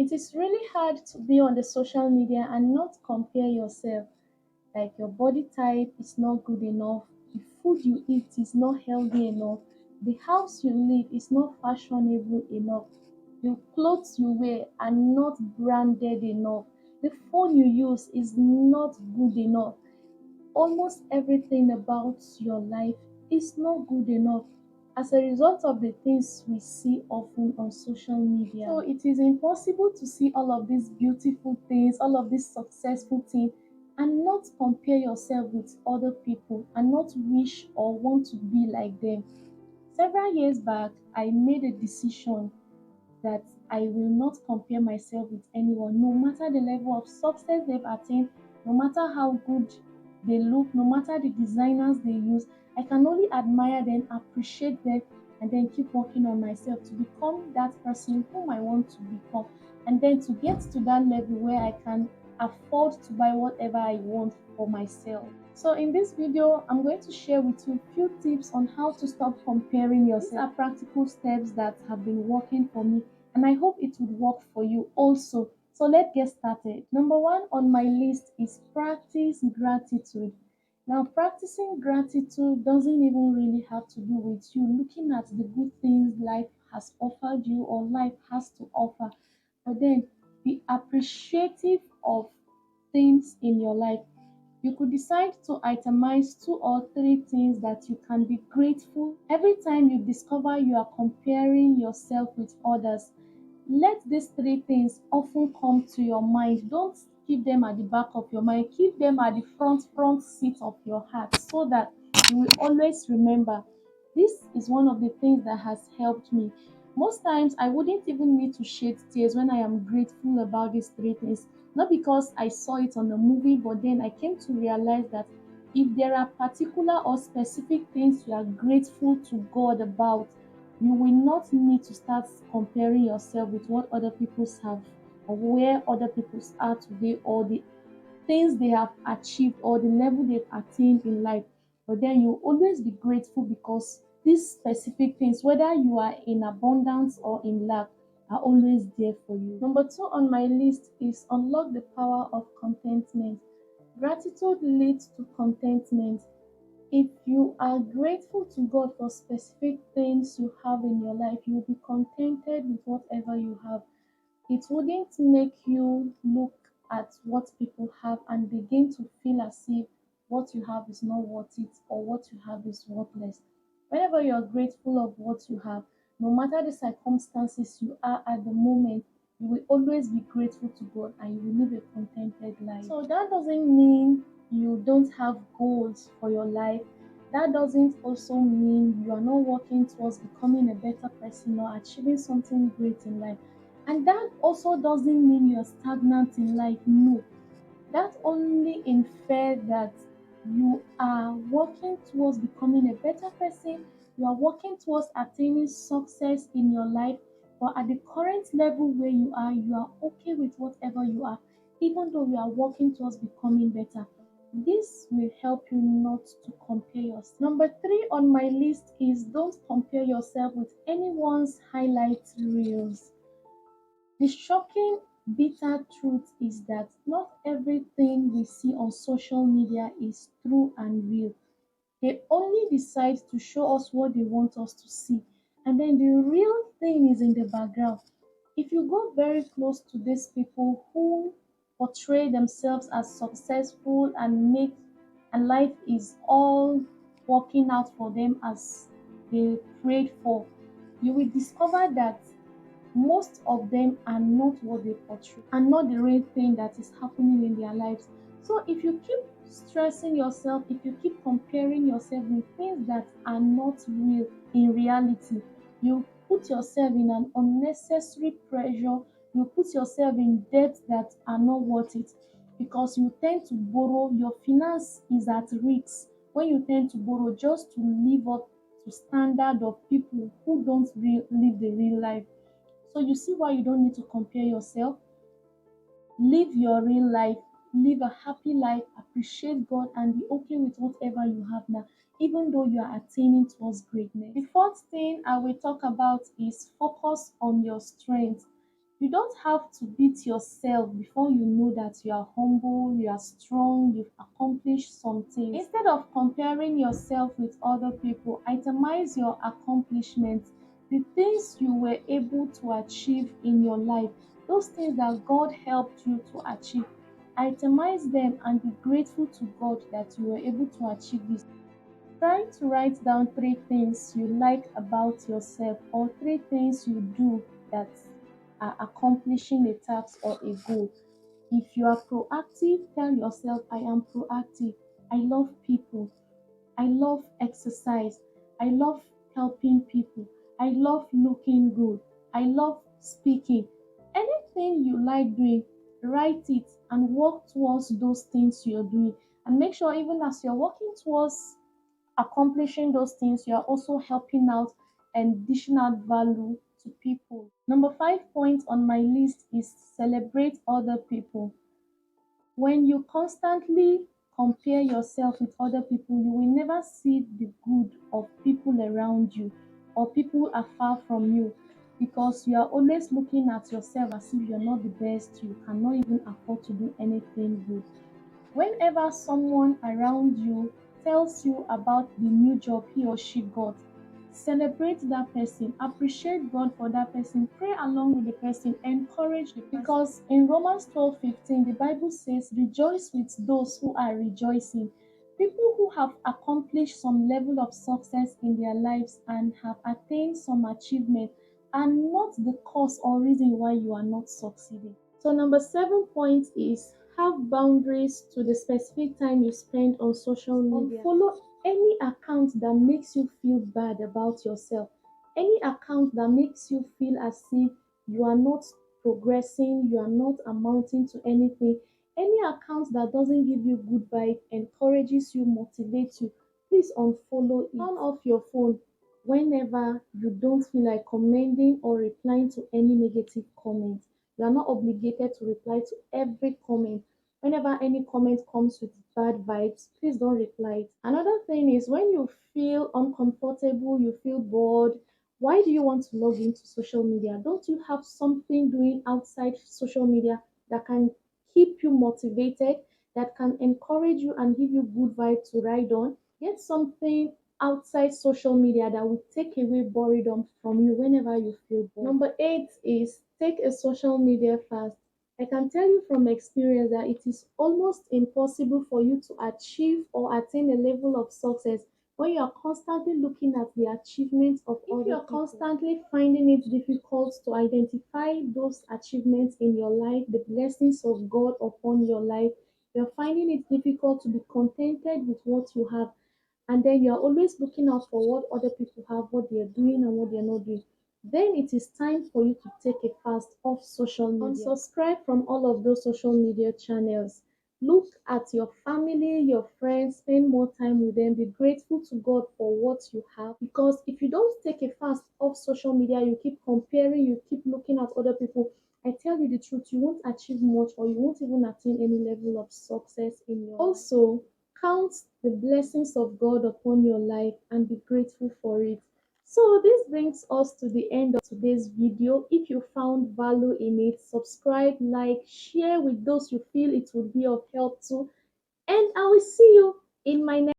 It is really hard to be on the social media and not compare yourself. Like your body type is not good enough, the food you eat is not healthy enough, the house you live is not fashionable enough, the clothes you wear are not branded enough, the phone you use is not good enough. Almost everything about your life is not good enough as a result of the things we see often on social media. So it is impossible to see all of these beautiful things, all of these successful things, and not compare yourself with other people and not wish or want to be like them. Several years back, I made a decision that I will not compare myself with anyone, no matter the level of success they've attained, no matter how good they look, no matter the designers they use. I can only admire them, appreciate them, and then keep working on myself to become that person whom I want to become, and then to get to that level where I can afford to buy whatever I want for myself. So in this video, I'm going to share with you a few tips on how to stop comparing yourself. These are practical steps that have been working for me, and I hope it would work for you also. So let's get started. Number one on my list is practice gratitude. Now, practicing gratitude doesn't even really have to do with you looking at the good things life has offered you or life has to offer, but then be appreciative of things in your life. You could decide to itemize two or three things that you can be grateful. Every time you discover you are comparing yourself with others, let these three things often come to your mind. Don't keep them at the back of your mind. Keep them at the front seat of your heart so that you will always remember. This is one of the things that has helped me. Most times I wouldn't even need to shed tears when I am grateful about these three things. Not because I saw it on a movie, but then I came to realize that if there are particular or specific things you are grateful to God about, you will not need to start comparing yourself with what other people have or where other people are today or the things they have achieved or the level they've attained in life. But then you always be grateful because these specific things, whether you are in abundance or in lack, are always there for you. Number two on my list is unlock the power of contentment. Gratitude leads to contentment. If you are grateful to God for specific things you have in your life, you'll be contented with whatever you have. It wouldn't make you look at what people have and begin to feel as if what you have is not worth it or what you have is worthless. Whenever you are grateful of what you have, no matter the circumstances you are at the moment, you will always be grateful to God and you will live a contented life. So that doesn't mean you don't have goals for your life. That doesn't also mean you are not working towards becoming a better person or achieving something great in life. And that also doesn't mean you're stagnant in life. No, that only infer that you are working towards becoming a better person. You are working towards attaining success in your life. But at the current level where you are okay with whatever you are, even though you are working towards becoming better. This will help you not to compare yourself. Number three on my list is don't compare yourself with anyone's highlight reels. The shocking, bitter truth is that not everything we see on social media is true and real. They only decide to show us what they want us to see, and then the real thing is in the background. If you go very close to these people who portray themselves as successful and life is all working out for them as they prayed for, you will discover that most of them are not what they portray and not the real thing that is happening in their lives. So if you keep stressing yourself, if you keep comparing yourself with things that are not real in reality, you put yourself in an unnecessary pressure, you put yourself in debt that are not worth it because you tend to borrow, your finance is at risk when you tend to borrow just to live up to standard of people who don't live the real life. So you see why you don't need to compare yourself. Live your real life, live a happy life, appreciate God, and be okay with whatever you have now, even though you are attaining towards greatness. The fourth thing I will talk about is focus on your strengths. You don't have to beat yourself before you know that you are humble, you are strong, you've accomplished something. Instead of comparing yourself with other people, itemize your accomplishments, the things you were able to achieve in your life, those things that God helped you to achieve. Itemize them and be grateful to God that you were able to achieve this. Try to write down three things you like about yourself or three things you do that are accomplishing a task or a goal. If you are proactive, tell yourself, I am proactive. I love people. I love exercise. I love helping people. I love looking good. I love speaking. Anything you like doing, write it and work towards those things you're doing. And make sure, even as you're working towards accomplishing those things, you are also helping out and dishing out value to people. Number 5 point on my list is celebrate other people. When you constantly compare yourself with other people, you will never see the good of people around you or people afar from you, because you are always looking at yourself as if you're not the best, you cannot even afford to do anything good. Whenever someone around you tells you about the new job he or she got, celebrate that person, appreciate God for that person, pray along with the person, encourage the person. Because in Romans 12:15, the Bible says, rejoice with those who are rejoicing. People who have accomplished some level of success in their lives and have attained some achievement are not the cause or reason why you are not succeeding. So number 7 point is have boundaries to the specific time you spend on social media. Unfollow any account that makes you feel bad about yourself. Any account that makes you feel as if you are not progressing, you are not amounting to anything. Any account that doesn't give you good vibe, encourages you, motivates you, please unfollow it. Turn off your phone whenever you don't feel like commenting or replying to any negative comment. You are not obligated to reply to every comment. Whenever any comment comes with bad vibes, please don't reply it. Another thing is, when you feel uncomfortable, you feel bored, why do you want to log into social media? Don't you have something doing outside social media that can keep you motivated, that can encourage you and give you good vibe to ride on? Get something outside social media that will take away boredom from you whenever you feel bored. Number 8 is take a social media fast. I can tell you from experience that it is almost impossible for you to achieve or attain a level of success when you are constantly looking at the achievements of other people. If you are constantly finding it difficult to identify those achievements in your life, the blessings of God upon your life, you're finding it difficult to be contented with what you have, and then you're always looking out for what other people have, what they're doing and what they're not doing, then it is time for you to take a fast off social media. Unsubscribe from all of those social media channels. Look at your family, your friends, spend more time with them, be grateful to God for what you have. Because if you don't take a fast off social media, you keep comparing, you keep looking at other people, I tell you the truth, you won't achieve much or you won't even attain any level of success in your life. Also, count the blessings of God upon your life and be grateful for it. So this brings us to the end of today's video. If you found value in it, subscribe, like, share with those you feel it would be of help to, and I will see you in my next